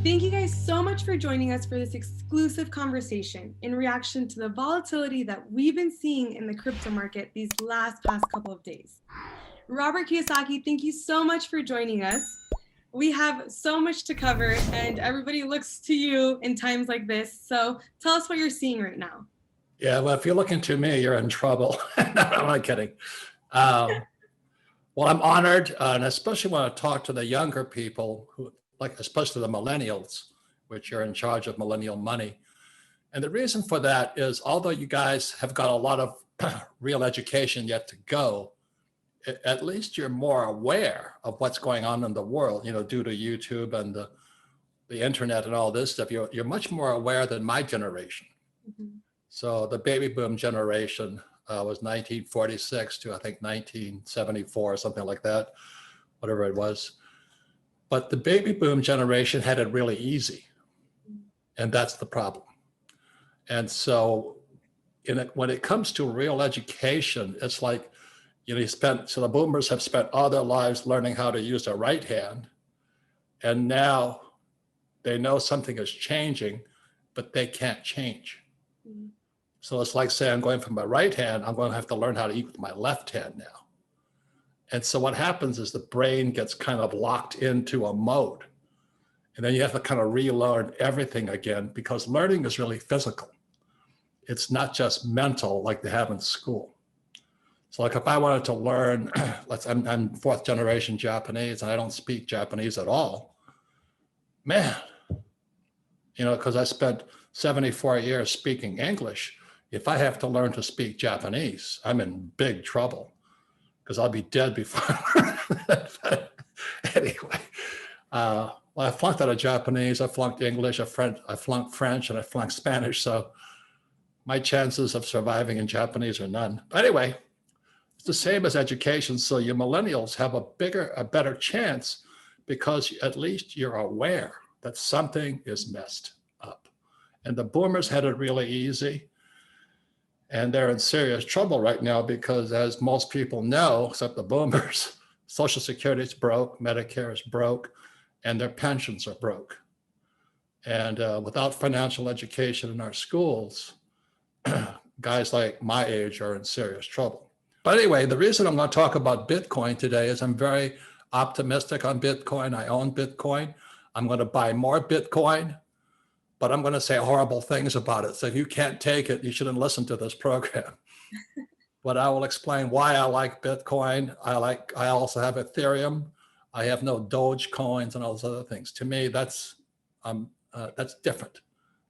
Thank you guys so much for joining us for this exclusive conversation in reaction to the volatility that we've been seeing in the crypto market these past couple of days. Robert Kiyosaki, thank you so much for joining us. We have so much to cover and everybody looks to you in times like this. So tell us what you're seeing right now. Yeah, well, if you're looking to me, you're in trouble. No, I'm not kidding. Well, I'm honored, and especially when I talk to the younger people, who, like especially the millennials, which are in charge of millennial money. And the reason for that is, although you guys have got a lot of real education yet to go, at least you're more aware of what's going on in the world, due to YouTube and the internet and all this stuff. You're much more aware than my generation. Mm-hmm. So the baby boom generation was 1946 to, I think, 1974 or something like that, whatever it was. But the baby boom generation had it really easy. And that's the problem. And so when it comes to real education, it's like, so the boomers have spent all their lives learning how to use their right hand. And now they know something is changing, but they can't change. Mm-hmm. So it's like saying, I'm going from my right hand, I'm going to have to learn how to eat with my left hand now. And so what happens is the brain gets kind of locked into a mode. And then you have to kind of relearn everything again, because learning is really physical. It's not just mental like they have in school. So like if I wanted to learn, I'm fourth generation Japanese and I don't speak Japanese at all. Man, because I spent 74 years speaking English. If I have to learn to speak Japanese, I'm in big trouble because I'll be dead before. Anyway, well, I flunked out of Japanese, I flunked English, I flunked French, and I flunked Spanish. So my chances of surviving in Japanese are none. But anyway, it's the same as education. So you millennials have a better chance because at least you're aware that something is messed up. And the boomers had it really easy. And they're in serious trouble right now because, as most people know, except the boomers, Social Security is broke, Medicare is broke, and their pensions are broke. And without financial education in our schools, guys like my age are in serious trouble. But anyway, the reason I'm going to talk about Bitcoin today is I'm very optimistic on Bitcoin. I own Bitcoin. I'm going to buy more Bitcoin, but I'm going to say horrible things about it. So if you can't take it, you shouldn't listen to this program. But I will explain why I like Bitcoin. I also have Ethereum. I have no Doge coins and all those other things. To me, that's different.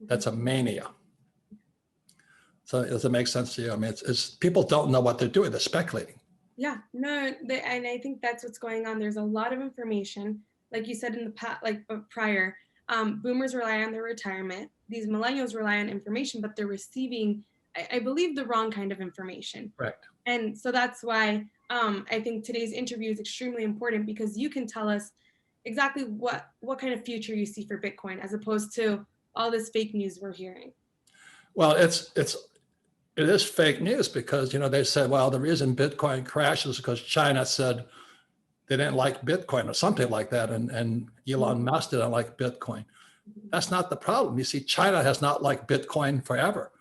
That's a mania. So does it make sense to you? I mean, it's people don't know what they're doing. They're speculating. Yeah, no, and I think that's what's going on. There's a lot of information, like you said in the past, prior. Boomers rely on their retirement. These millennials rely on information, but they're receiving, I believe, the wrong kind of information. Correct. And so that's why I think today's interview is extremely important, because you can tell us exactly what kind of future you see for Bitcoin, as opposed to all this fake news we're hearing. Well, it is fake news because, they said, well, the reason Bitcoin crashes is because China said they didn't like Bitcoin or something like that. And Elon Musk didn't like Bitcoin. That's not the problem. You see, China has not liked Bitcoin forever.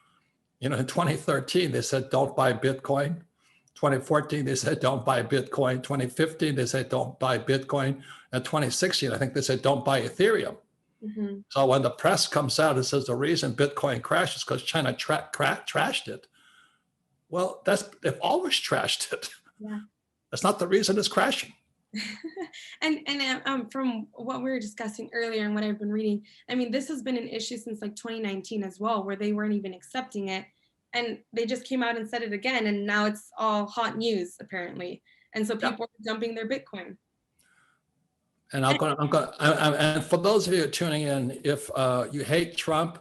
In 2013, they said, don't buy Bitcoin. 2014, they said, don't buy Bitcoin. 2015, they said, don't buy Bitcoin. And 2016, I think they said, don't buy Ethereum. Mm-hmm. So when the press comes out and says the reason Bitcoin crashes is because China trashed it. Well, they've always trashed it. Yeah. That's not the reason it's crashing. and from what we were discussing earlier and what I've been reading, I mean, this has been an issue since like 2019 as well, where they weren't even accepting it, and they just came out and said it again, and now it's all hot news apparently, and so people are dumping their Bitcoin. And and for those of you tuning in, if you hate Trump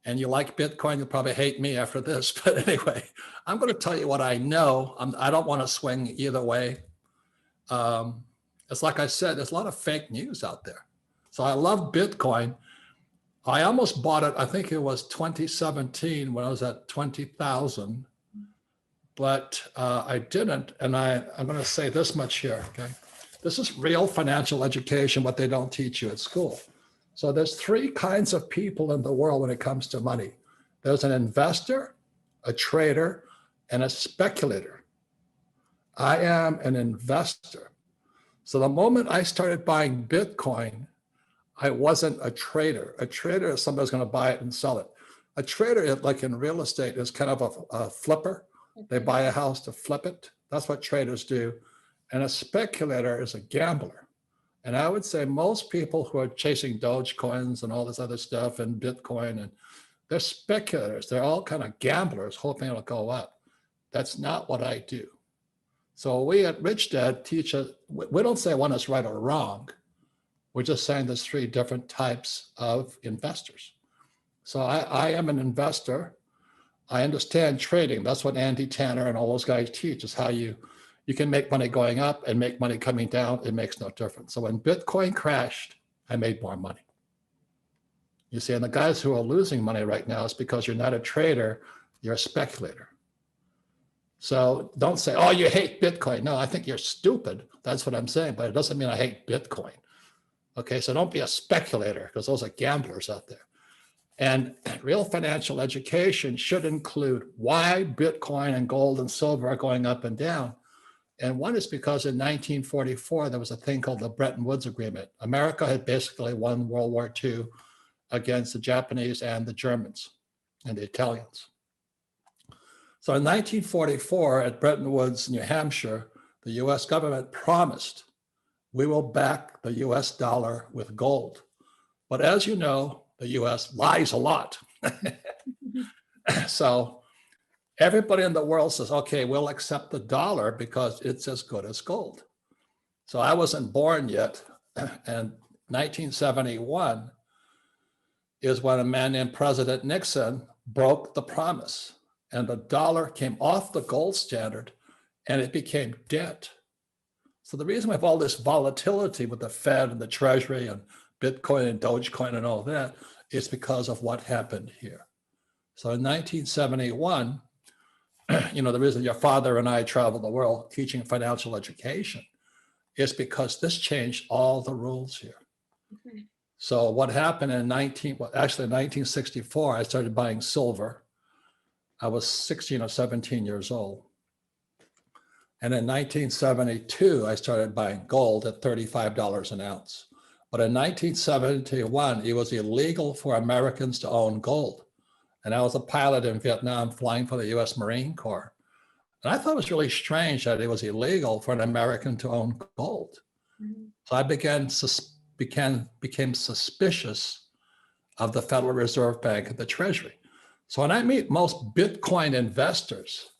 and you like Bitcoin, you'll probably hate me after this. But anyway, I'm going to tell you what I know. I don't want to swing either way. It's like I said, there's a lot of fake news out there. So I love Bitcoin. I almost bought it. I think it was 2017 when I was at 20,000, but I didn't. And I'm going to say this much here. Okay. This is real financial education, what they don't teach you at school. So there's three kinds of people in the world when it comes to money. There's an investor, a trader, and a speculator. I am an investor. So the moment I started buying Bitcoin, I wasn't a trader. A trader is somebody who's going to buy it and sell it. A trader, like in real estate, is kind of a flipper. They buy a house to flip it. That's what traders do. And a speculator is a gambler. And I would say most people who are chasing Dogecoins and all this other stuff and Bitcoin, and they're speculators. They're all kind of gamblers hoping it'll go up. That's not what I do. So we at Rich Dad teach us, we don't say one is right or wrong. We're just saying there's three different types of investors. So I am an investor. I understand trading. That's what Andy Tanner and all those guys teach, is how you can make money going up and make money coming down. It makes no difference. So when Bitcoin crashed, I made more money. You see, and the guys who are losing money right now is because you're not a trader, you're a speculator. So don't say, oh, you hate Bitcoin. No, I think you're stupid. That's what I'm saying, but it doesn't mean I hate Bitcoin. Okay, so don't be a speculator, because those are gamblers out there. And real financial education should include why Bitcoin and gold and silver are going up and down. And one is because in 1944, there was a thing called the Bretton Woods Agreement. America had basically won World War II against the Japanese and the Germans and the Italians. So in 1944, at Bretton Woods, New Hampshire, the US government promised we will back the US dollar with gold. But as you know, the US lies a lot. So everybody in the world says, okay, we'll accept the dollar because it's as good as gold. So I wasn't born yet. And 1971 is when a man named President Nixon broke the promise. And the dollar came off the gold standard and it became debt. So the reason we have all this volatility with the Fed and the Treasury and Bitcoin and Dogecoin and all that is because of what happened here. So in 1971, the reason your father and I traveled the world teaching financial education is because this changed all the rules here. Okay. So what happened in 1964, I started buying silver. I was 16 or 17 years old. And in 1972, I started buying gold at $35 an ounce. But in 1971, it was illegal for Americans to own gold. And I was a pilot in Vietnam flying for the US Marine Corps. And I thought it was really strange that it was illegal for an American to own gold. Mm-hmm. So I became suspicious of the Federal Reserve Bank and the Treasury. So when I meet most Bitcoin investors,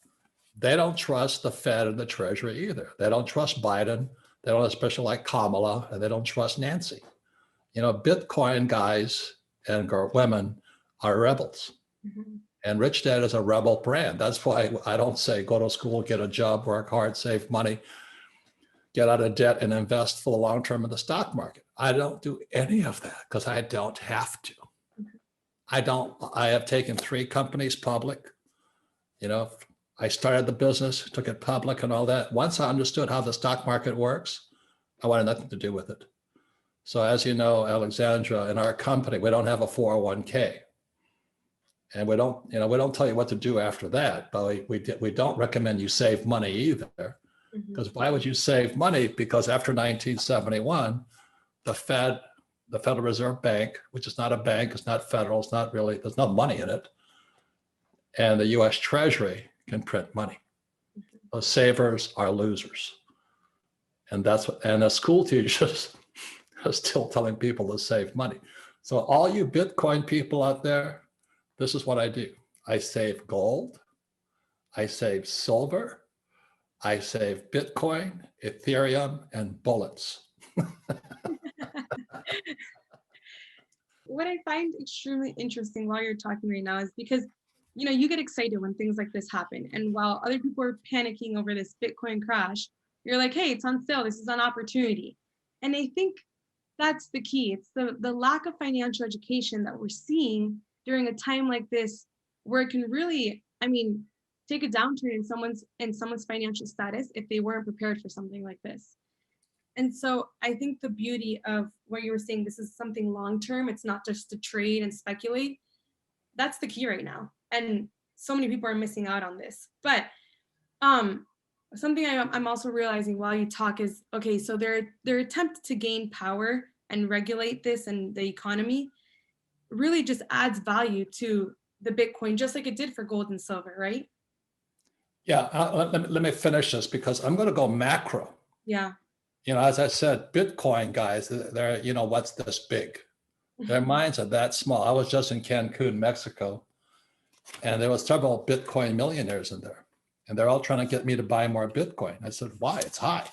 they don't trust the Fed and the Treasury either. They don't trust Biden. They don't especially like Kamala, and they don't trust Nancy. Bitcoin guys and women are rebels. Mm-hmm. And Rich Dad is a rebel brand. That's why I don't say go to school, get a job, work hard, save money, get out of debt, and invest for the long term in the stock market. I don't do any of that because I don't have to. I have taken 3 companies public. I started the business, took it public and all that. Once I understood how the stock market works, I wanted nothing to do with it. So as you know, Alexandra, in our company, we don't have a 401k. And we don't tell you what to do after that, but we don't recommend you save money either. Because why would you save money? Because after 1971, the Federal Reserve Bank, which is not a bank, it's not federal, it's not really, there's no money in it, and the US Treasury can print money. Those savers are losers. And the school teachers are still telling people to save money. So all you Bitcoin people out there, this is what I do. I save gold, I save silver, I save Bitcoin, Ethereum, and bullets. What I find extremely interesting while you're talking right now is because, you get excited when things like this happen. And while other people are panicking over this Bitcoin crash, you're like, hey, it's on sale. This is an opportunity. And I think that's the key. It's the lack of financial education that we're seeing during a time like this, where it can really, take a downturn in someone's financial status if they weren't prepared for something like this. And so I think the beauty of what you were saying, this is something long-term. It's not just to trade and speculate. That's the key right now. And so many people are missing out on this. But something I'm also realizing while you talk is, okay, so their attempt to gain power and regulate this and the economy really just adds value to the Bitcoin, just like it did for gold and silver, right? Yeah, let me finish this because I'm going to go macro. Yeah. As I said, Bitcoin guys, they're, what's this big? Their minds are that small. I was just in Cancun, Mexico, and there was several Bitcoin millionaires in there, and they're all trying to get me to buy more Bitcoin. I said, why? It's high.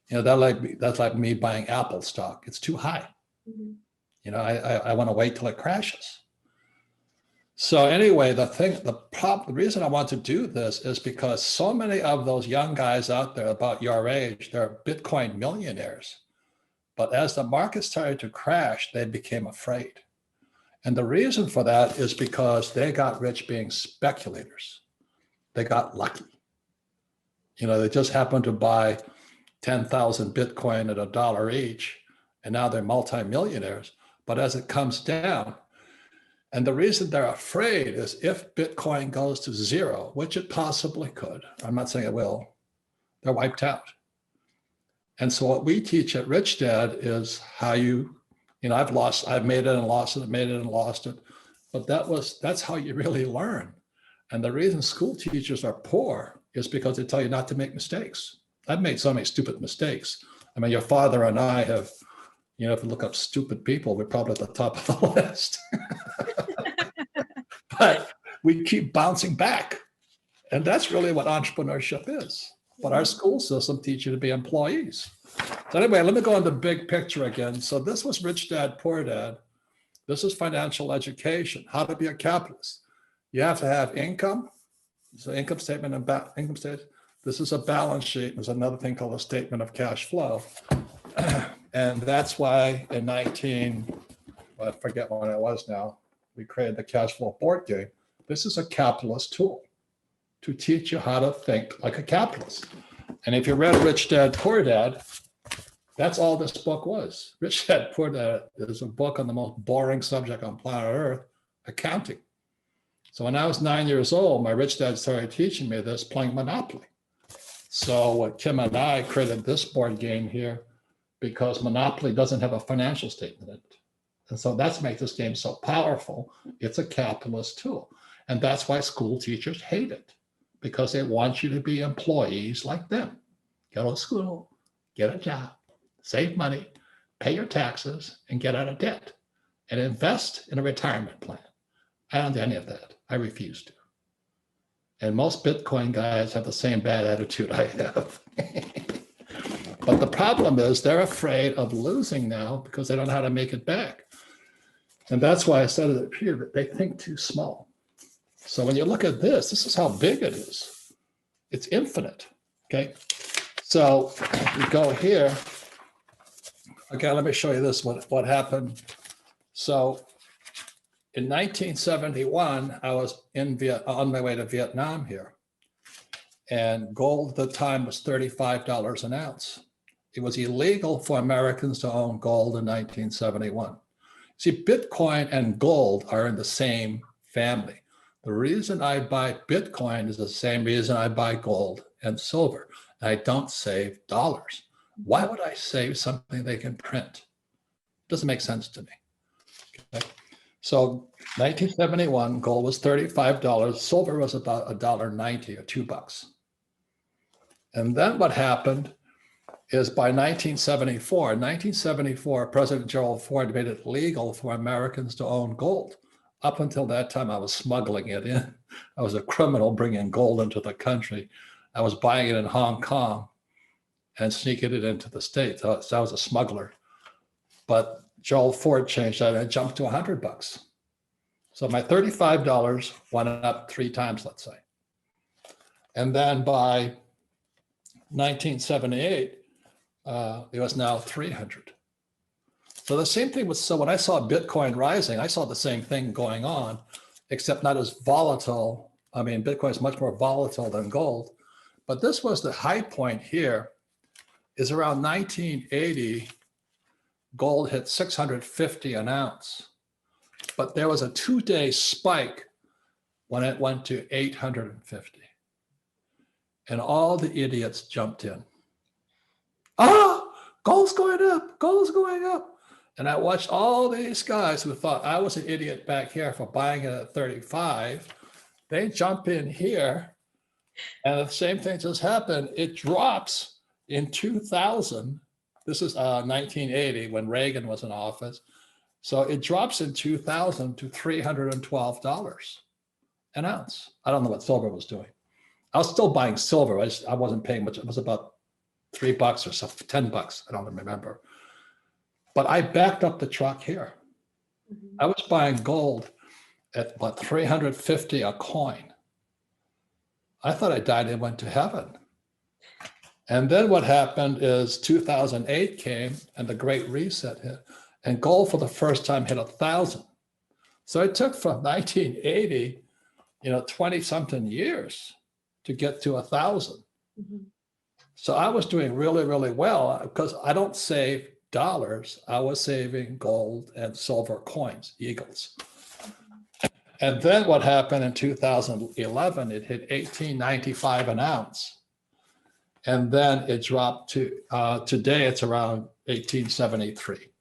That's like me buying Apple stock. It's too high. Mm-hmm. I want to wait till it crashes. So anyway, the reason I want to do this is because so many of those young guys out there about your age, they're Bitcoin millionaires. But as the market started to crash, they became afraid. And the reason for that is because they got rich being speculators. They got lucky. They just happened to buy 10,000 Bitcoin at $1 each, and now they're multimillionaires. But as it comes down, and the reason they're afraid is if Bitcoin goes to zero, which it possibly could, I'm not saying it will, they're wiped out. And so what we teach at Rich Dad is how I've made it and lost it, I've made it and lost it. But that's how you really learn. And the reason school teachers are poor is because they tell you not to make mistakes. I've made so many stupid mistakes. I mean, your father and I have, if you look up stupid people, we're probably at the top of the list. But we keep bouncing back. And that's really what entrepreneurship is. But our school system teaches you to be employees. So anyway, let me go on the big picture again. So this was Rich Dad, Poor Dad. This is financial education, how to be a capitalist. You have to have income. So income statement and income statement. This is a balance sheet. There's another thing called a statement of cash flow. And that's why in I forget when it was now, we created the cash flow board game. This is a capitalist tool to teach you how to think like a capitalist. And if you read Rich Dad, Poor Dad, that's all this book was. Rich Dad, Poor Dad is a book on the most boring subject on planet Earth, accounting. So when I was 9 years old, my rich dad started teaching me this playing Monopoly. So Kim and I created this board game here because Monopoly doesn't have a financial statement in it. And so that's makes this game so powerful. It's a capitalist tool. And that's why school teachers hate it, because they want you to be employees like them. Go to school, get a job, save money, pay your taxes, and get out of debt, and invest in a retirement plan. I don't do any of that. I refuse to. And most Bitcoin guys have the same bad attitude I have. But the problem is they're afraid of losing now because they don't know how to make it back. And that's why I said it here, that they think too small. So when you look at this is how big it is. It's infinite, okay? So we go here. Okay, let me show you this, what happened. So in 1971, I was on my way to Vietnam here. And gold at the time was $35 an ounce. It was illegal for Americans to own gold in 1971. See, Bitcoin and gold are in the same family. The reason I buy Bitcoin is the same reason I buy gold and silver. I don't save dollars. Why would I save something they can print? Doesn't make sense to me. Okay. So 1971, gold was $35. Silver was about $1.90 or $2. And then what happened is by 1974, President Gerald Ford made it legal for Americans to own gold. Up until that time, I was smuggling it in. I was a criminal bringing gold into the country. I was buying it in Hong Kong and sneaking it into the States. So I was a smuggler. But Gerald Ford changed that and it jumped to $100. So my $35 went up 3 times, let's say. And then by 1978, it was now 300. So the same thing was, so when I saw Bitcoin rising, I saw the same thing going on, except not as volatile. I mean, Bitcoin is much more volatile than gold, but this was the high point here is around 1980, gold hit 650 an ounce. But there was a 2-day spike when it went to 850. And all the idiots jumped in. Oh, gold's going up, gold's going up. And I watched all these guys who thought I was an idiot back here for buying it at 35. They jump in here, and the same thing just happened. It drops in 2000. This is 1980 when Reagan was in office. So it drops in 2000 to $312 an ounce. I don't know what silver was doing. I was still buying silver. I wasn't paying much. It was about $3 or so, $10. I don't remember. But I backed up the truck here. Mhm. I was buying gold at about 350 a coin. I thought I died and went to heaven. And then what happened is 2008 came and the Great Reset hit, and gold for the first time hit 1,000. So it took from 1980, 20 something years to get to 1,000. Mhm. So I was doing really, really well because I don't save dollars. I was saving gold and silver coins, eagles. And then what happened in 2011, it hit 1895 an ounce. And then it dropped to, today it's around 1873.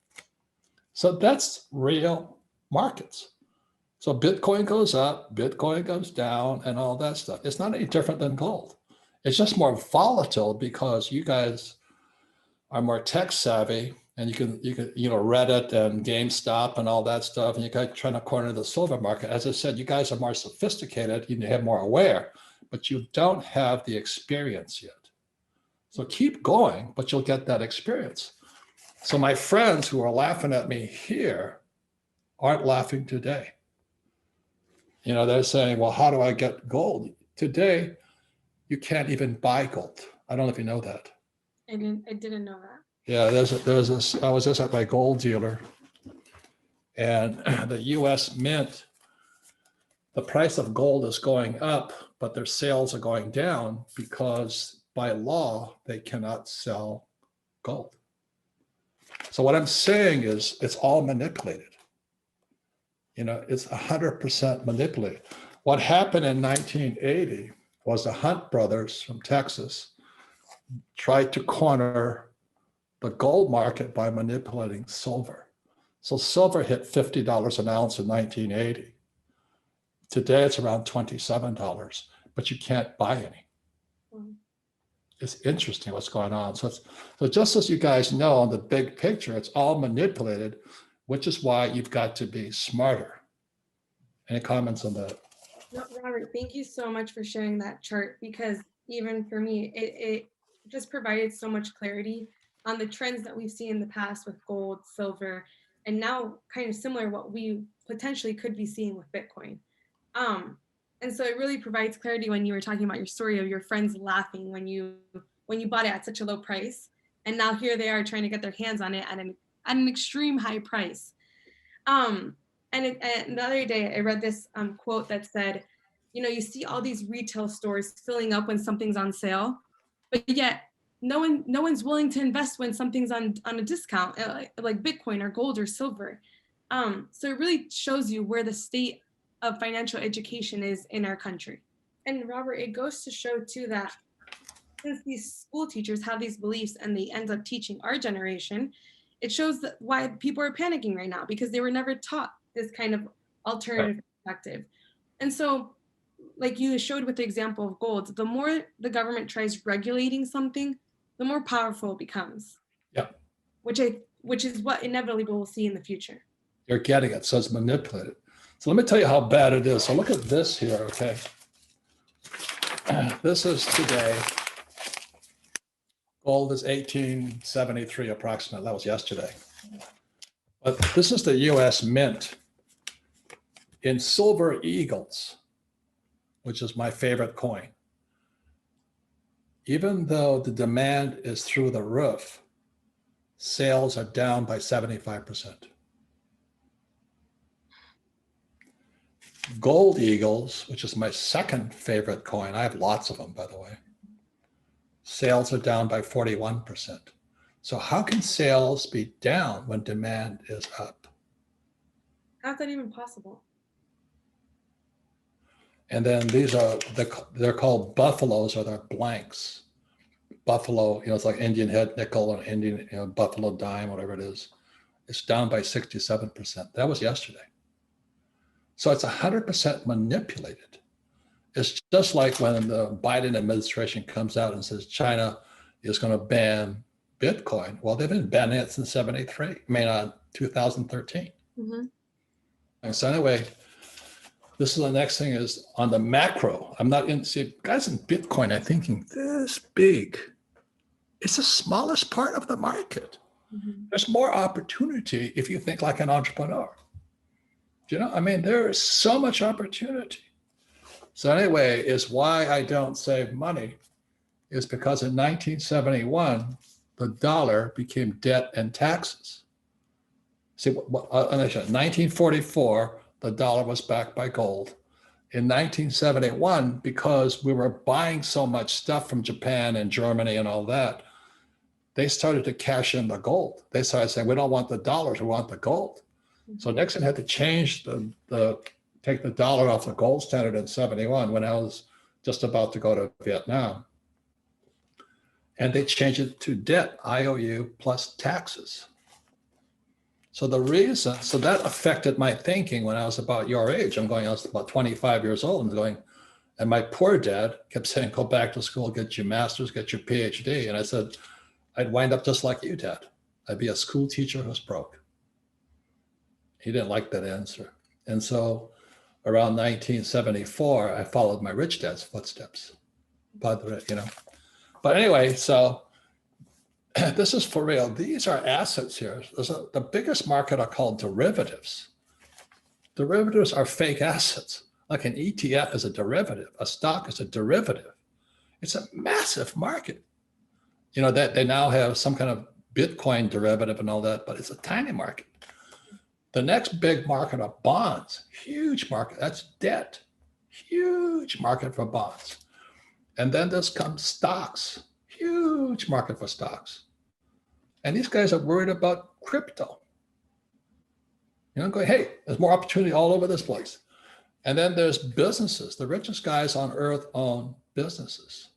So that's real markets. So Bitcoin goes up, Bitcoin goes down, and all that stuff. It's not any different than gold. It's just more volatile because you guys are more tech savvy, and you can Reddit and GameStop and all that stuff, and you guys trying to corner the silver market. As I said, you guys are more sophisticated, you have more aware, but you don't have the experience yet. So keep going, but you'll get that experience. So my friends who are laughing at me here aren't laughing today. They're saying, well, how do I get gold? Today, you can't even buy gold. I don't know if you know that. I didn't know that. Yeah, I was just at my gold dealer, and the US Mint, the price of gold is going up, but their sales are going down because by law, they cannot sell gold. So what I'm saying is it's all manipulated. It's 100% manipulated. What happened in 1980 was the Hunt brothers from Texas tried to corner the gold market by manipulating silver. So silver hit $50 an ounce in 1980. Today it's around $27, but you can't buy any. Mm. It's interesting what's going on. So just as you guys know, on the big picture, it's all manipulated, which is why you've got to be smarter. Any comments on that? No, Robert, thank you so much for sharing that chart, because even for me, it just provided so much clarity on the trends that we've seen in the past with gold, silver, and now kind of similar what we potentially could be seeing with Bitcoin. And so it really provides clarity when you were talking about your story of your friends laughing when you bought it at such a low price, and now here they are trying to get their hands on it at an extreme high price. And the other day I read this quote that said, you see all these retail stores filling up when something's on sale, but yet no one's willing to invest when something's on a discount, like Bitcoin or gold or silver. So it really shows you where the state of financial education is in our country. And Robert, it goes to show too that since these school teachers have these beliefs and they end up teaching our generation, it shows that why people are panicking right now, because they were never taught this kind of alternative perspective. And so, like you showed with the example of gold, the more the government tries regulating something, the more powerful it becomes. Yeah. Which is what inevitably we'll see in the future. You're getting it. So it's manipulated. So let me tell you how bad it is. So look at this here, okay? This is today. Gold is 1873 approximately. That was yesterday. But this is the US Mint in silver eagles, which is my favorite coin. Even though the demand is through the roof, sales are down by 75%. Gold eagles, which is my second favorite coin. I have lots of them, by the way. Sales are down by 41%. So how can sales be down when demand is up? How's that even possible? And then these are, they're called buffaloes, or they're blanks. Buffalo, it's like Indian head nickel or Indian, buffalo dime, whatever it is. It's down by 67%. That was yesterday. So it's 100% manipulated. It's just like when the Biden administration comes out and says China is going to ban Bitcoin. Well, they've been banning it since 2013. Mm-hmm. And so anyway, this is the next thing is on the macro. I'm not in, see, guys in Bitcoin are thinking this big. It's the smallest part of the market. Mm-hmm. There's more opportunity if you think like an entrepreneur. There is so much opportunity. So anyway, is why I don't save money is because in 1971, the dollar became debt and taxes. See, 1944, the dollar was backed by gold. In 1971, because we were buying so much stuff from Japan and Germany and all that, they started to cash in the gold. They started saying, we don't want the dollars, we want the gold. So Nixon had to change take the dollar off the gold standard in 71 when I was just about to go to Vietnam. And they changed it to debt, IOU plus taxes. So that affected my thinking when I was about your age. I was about 25 years old and my poor dad kept saying, go back to school, get your master's, get your PhD. And I said, I'd wind up just like you, Dad. I'd be a school teacher who's broke. He didn't like that answer. And so around 1974, I followed my rich dad's footsteps. But anyway, so this is for real. These are assets here. The biggest market are called derivatives. Derivatives are fake assets. Like an ETF is a derivative. A stock is a derivative. It's a massive market. That they now have some kind of Bitcoin derivative and all that, but it's a tiny market. The next big market are bonds, huge market. That's debt, huge market for bonds. And then this comes stocks, huge market for stocks. And these guys are worried about crypto. Going, hey, there's more opportunity all over this place. And then there's businesses. The richest guys on earth own businesses.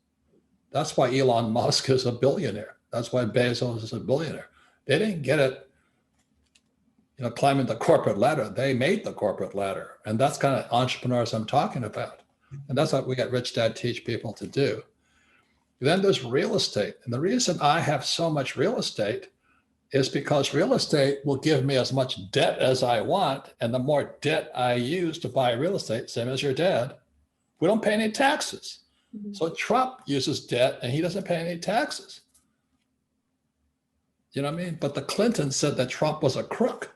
That's why Elon Musk is a billionaire. That's why Bezos is a billionaire. They didn't get it, climbing the corporate ladder. They made the corporate ladder. And that's kind of entrepreneurs I'm talking about. And that's what we at Rich Dad teach people to do. Then there's real estate. And the reason I have so much real estate is because real estate will give me as much debt as I want. And the more debt I use to buy real estate, same as your dad, we don't pay any taxes. Mm-hmm. So Trump uses debt and he doesn't pay any taxes. You know what I mean? But the Clintons said that Trump was a crook.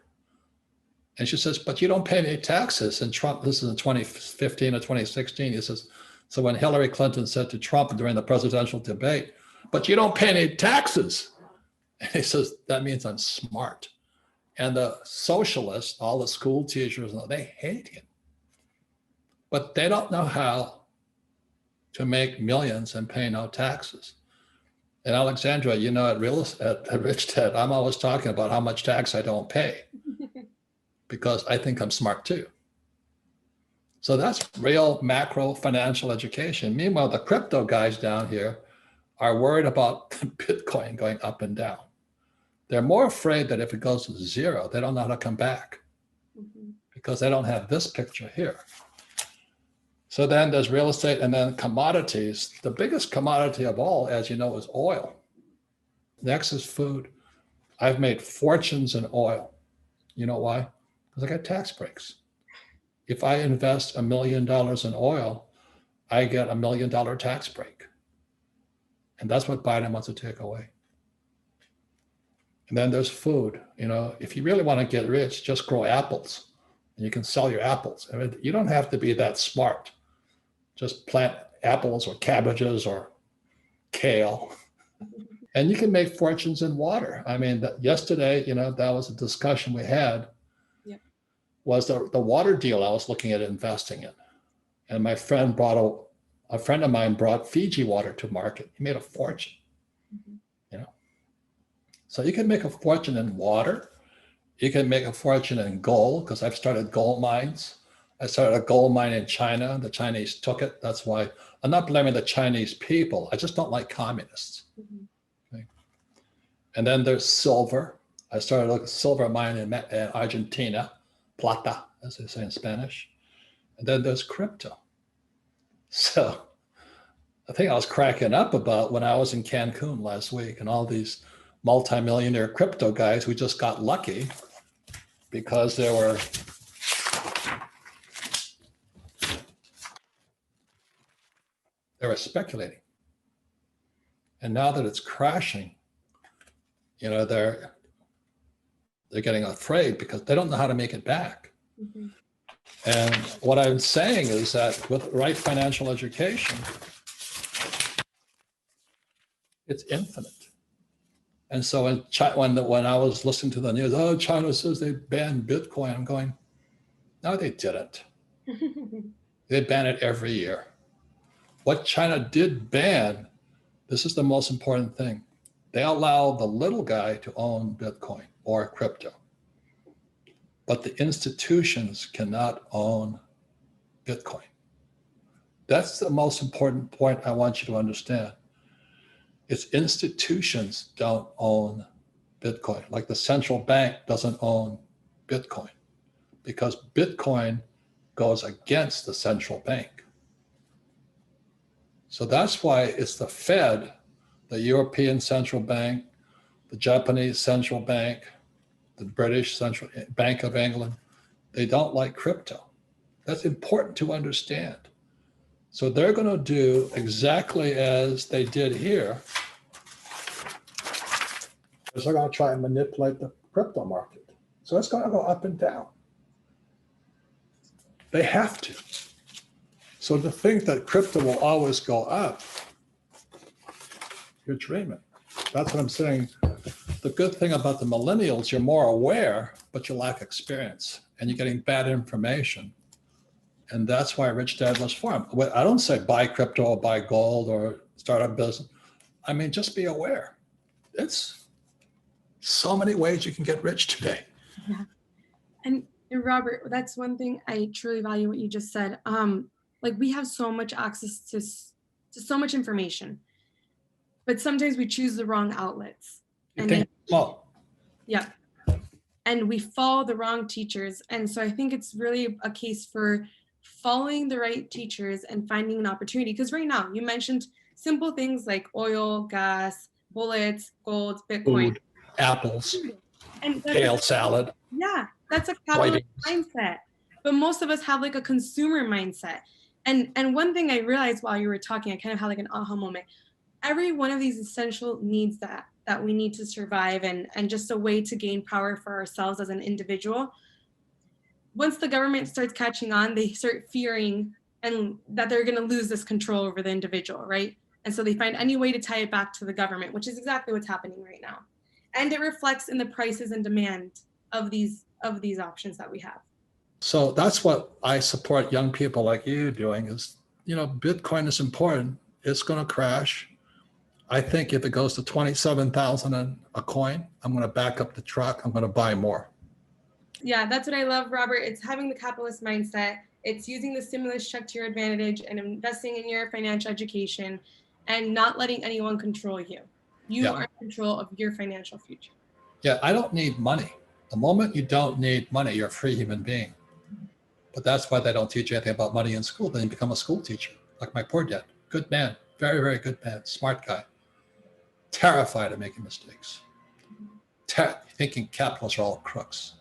And she says, but you don't pay any taxes. And Trump, this is in 2015 or 2016, he says, so when Hillary Clinton said to Trump during the presidential debate, but you don't pay any taxes. And he says, that means I'm smart. And the socialists, all the school teachers, they hate him. But they don't know how to make millions and pay no taxes. And Alexandra, at Rich Dad, I'm always talking about how much tax I don't pay because I think I'm smart too. So that's real macro financial education. Meanwhile, the crypto guys down here are worried about Bitcoin going up and down. They're more afraid that if it goes to zero, they don't know how to come back because they don't have this picture here. So then there's real estate and then commodities. The biggest commodity of all, as you know, is oil. Next is food. I've made fortunes in oil. You know why? Because I got tax breaks. If I invest $1 million in oil, I get $1 million tax break. And that's what Biden wants to take away. And then there's food. If you really want to get rich, just grow apples and you can sell your apples. You don't have to be that smart. Just plant apples or cabbages or kale. And you can make fortunes in water. Yesterday, that was a discussion we had. Yep. Was the water deal I was looking at investing in. And my friend brought A friend of mine brought Fiji water to market. He made a fortune, you know. So you can make a fortune in water. You can make a fortune in gold, because I've started gold mines. I started a gold mine in China. The Chinese took it. That's why I'm not blaming the Chinese people. I just don't like communists. Okay. And then there's silver. I started a silver mine in Argentina, plata, as they say in Spanish. And then there's crypto. So the thing I was cracking up about when I was in Cancun last week, and all these multimillionaire crypto guys, we just got lucky because they were speculating. And now that it's crashing, you know, they're getting afraid because they don't know how to make it back. And what I'm saying is that with right financial education, it's infinite. And so in China, when I was listening to the news, oh, China says they banned Bitcoin, I'm going, no, they didn't. They ban it every year. What China did ban, this is the most important thing, they allow the little guy to own Bitcoin or crypto. But the institutions cannot own Bitcoin. That's the most important point I want you to understand. It's institutions don't own Bitcoin. Like the central bank doesn't own Bitcoin, because Bitcoin goes against the central bank. So that's why it's the Fed, the European Central Bank, the Japanese Central Bank, the British Central Bank of England, they don't like crypto. That's important to understand. So they're going to do exactly as they did here. They're going to try and manipulate the crypto market. So it's going to go up and down. They have to. So to think that crypto will always go up, you're dreaming. That's what I'm saying. The good thing about the millennials, you're more aware, but you lack experience and you're getting bad information. And that's why Rich Dad was formed. I don't say buy crypto or buy gold or start a business. I mean, just be aware. It's so many ways you can get rich today. Yeah. And Robert, that's one thing I truly value what you just said. Like we have so much access to so much information, but sometimes we choose the wrong outlets. You think small. Yeah. And we follow the wrong teachers. And so I think it's really a case for following the right teachers and finding an opportunity. Because right now you mentioned simple things like oil, gas, bullets, gold, Bitcoin. Food, apples, and kale salad. Yeah, that's a capitalist mindset. But most of us have like a consumer mindset. And one thing I realized while you were talking, I kind of had like an aha moment. Every one of these essential needs that we need to survive and just a way to gain power for ourselves as an individual. Once the government starts catching on, they start fearing and that they're going to lose this control over the individual, right? And so they find any way to tie it back to the government, which is exactly what's happening right now. And it reflects in the prices and demand of these options that we have. So that's what I support young people like you doing is, you know, Bitcoin is important. It's going to crash. I think if it goes to 27,000 a coin, I'm going to back up the truck. I'm going to buy more. Yeah, that's what I love, Robert. It's having the capitalist mindset. It's using the stimulus check to your advantage and investing in your financial education and not letting anyone control you. You are in control of your financial future. Yeah, I don't need money. The moment you don't need money, you're a free human being. But that's why they don't teach you anything about money in school. Then you become a school teacher, like my poor dad. Good man, very, very good man, smart guy. Terrified of making mistakes. Thinking capitalists are all crooks.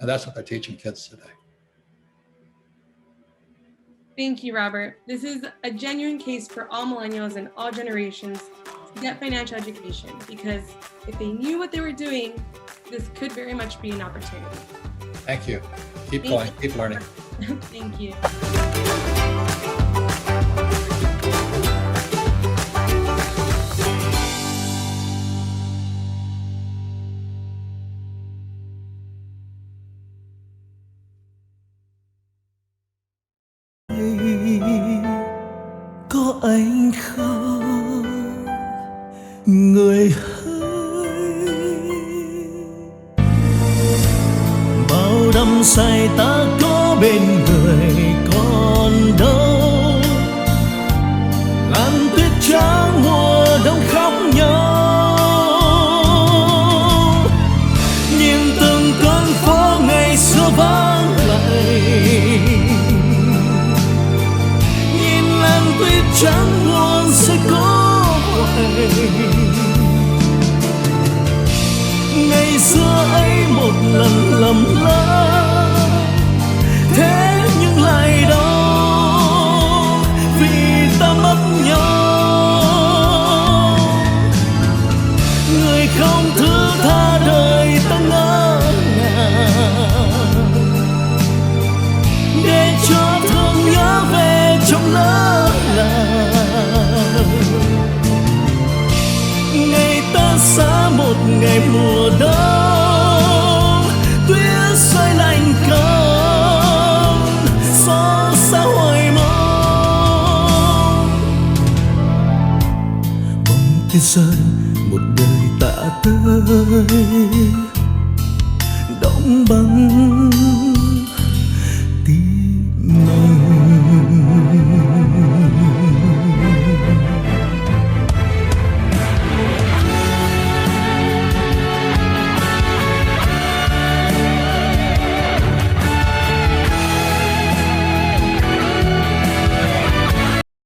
And that's what they're teaching kids today. Thank you, Robert. This is a genuine case for all millennials and all generations to get financial education, because if they knew what they were doing, this could very much be an opportunity. Thank you. Keep going, keep learning. Thank you. anh không, người hỡi. Bao đắm say ta có bên người còn đâu, làn tuyết trắng mùa đông khóc nhau. Nhìn từng con phố ngày xưa vắng lạnh, nhìn làn tuyết trắng buồn sẽ có quay. Ngày xưa ấy một lần lầm lỡ, thế nhưng lại đau vì ta mất nhau. Người không thứ tha đời ta ngỡ ngàng, để cho thương nhớ về trong lỡ làng. Ngày ta xa một ngày mùa đông, tuyết rơi lạnh cóng, xót xa hoài mong. Bóng tuyết rơi một đời tạ tới, đóng băng